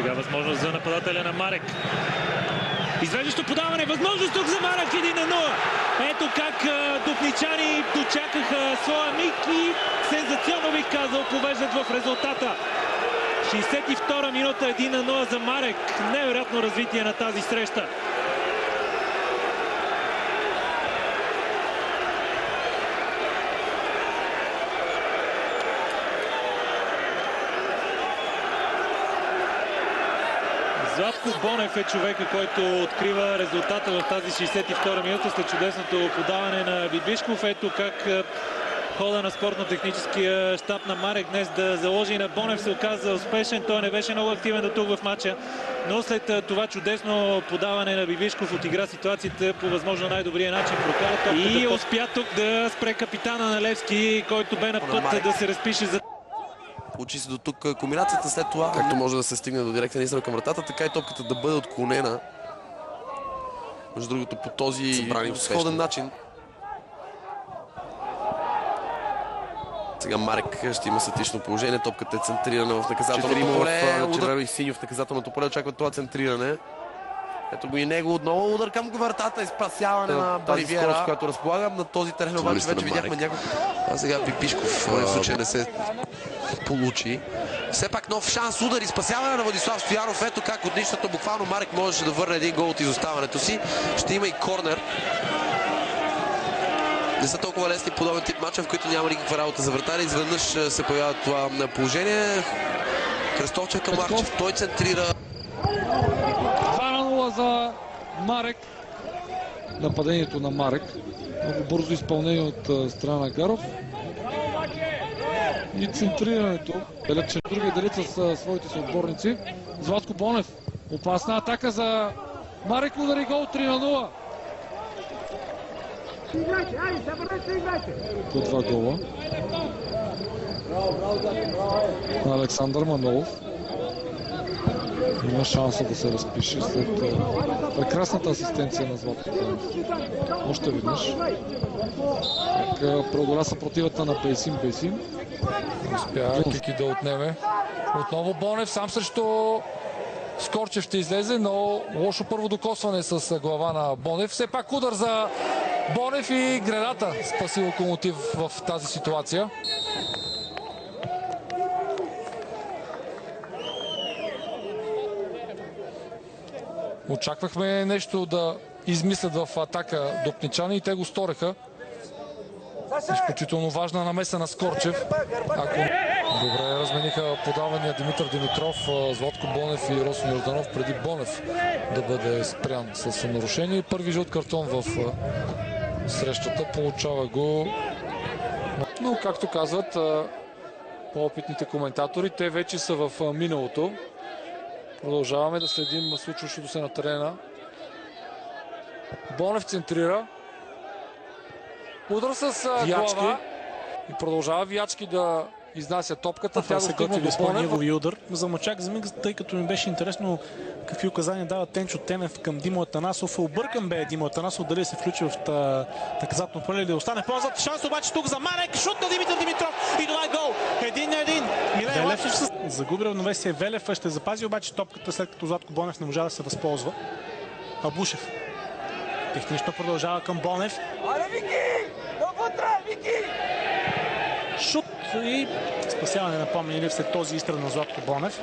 Сега възможност за нападателя на Марек. Извеждащо подаване, възможност тук за Марек, 1-0. Ето как дупничани дочакаха своя миг и сензационно, бих казал, повеждат в резултата. 62-а минута, 1-0 за Марек. Невероятно развитие на тази среща. Златко Бонев е човека, който открива резултата в тази 62-а минута след чудесното подаване на Бибишков. Ето как хода на спортно-техническия щаб на Марек днес да заложи на Бонев се оказа успешен. Той не беше много активен до тук в матча, но след това чудесно подаване на Бибишков отигра ситуацията по възможно най-добрия начин. И успя тук да спре капитана на Левски, който бе на път да се разпише за... Получи се до тук комбинацията, след това както може да се стигне до директен изстрел към вратата, така и топката да бъде отклонена. Между другото по този сходен начин. Сега Марек ще има статично положение, топката е центрирана в наказателното поле. Червено и синьо в наказателното поле очакват това центриране. Ето го и него, отново удар към вратата и спасяване на Баривиера. Тази скорост, която разполагам на този терен, обаче вече видяхме няколко. А сега Бибишков в случая не се получи. Все пак нов шанс, удар и спасяване на Владислав Стоянов. Ето как от нищото буквално Марек можеше да върне един гол от изоставането си. Ще има и корнер. Не са толкова лесни подобен тип мача, в които няма никаква работа за вратаря. Изведнъж се появява това положение. Кръстовчев към Марчев. Той центрира. 2-0 за Марек. Нападението на Марек. Много бързо изпълнение от страна на Гаров. И центрирането. Белепче другия делит с своите съотборници. Златко Бонев. Опасна атака за Марек. Удари гол 3-0. По 2 гола. Александър Манолов. Има шанса да се разпише след прекрасната асистенция на Златко Бонев. Още веднъж. Преодоля съпротивата на Бейсин. Успя Кики да отнеме. Отново Бонев сам срещу Скорчев ще излезе, но лошо първо докосване с глава на Бонев. Все пак удар за Бонев и гредата спаси Локомотив в тази ситуация. Очаквахме нещо да измислят в атака дупничани и те го сториха. Изключително важна намеса на Скорчев. Добре размениха подавания Димитър Димитров, Златко Бонев и Росен Йорданов преди Бонев да бъде спрян с нарушение. Първи жълт картон в срещата, получава го. Но както казват по-опитните коментатори, те вече са в миналото. Продължаваме да следим случващото се на терена. Бонев центрира. Удар с глава. И продължава Виячки да изнася топката. Тя се готви с неговия удар. Замълчах за миг, тъй като ми беше интересно какви указания дава Тенчо Тенев към Димо Атанасов. Объркан бе Димо Атанасов дали се включи в наказателно поле или да остане по-назад. Шанс обаче тук за Марек. Шут на Димитър Димитров. И това е гол. 1-1. Милен Лачев загуби равновесие. Велев ще запази обаче топката, след като Златко Бонев не можа да се възползва. Абушев технично продължава към Бонев. Шут и спасяване на Помнилев след този изстрел на Златко Бонев.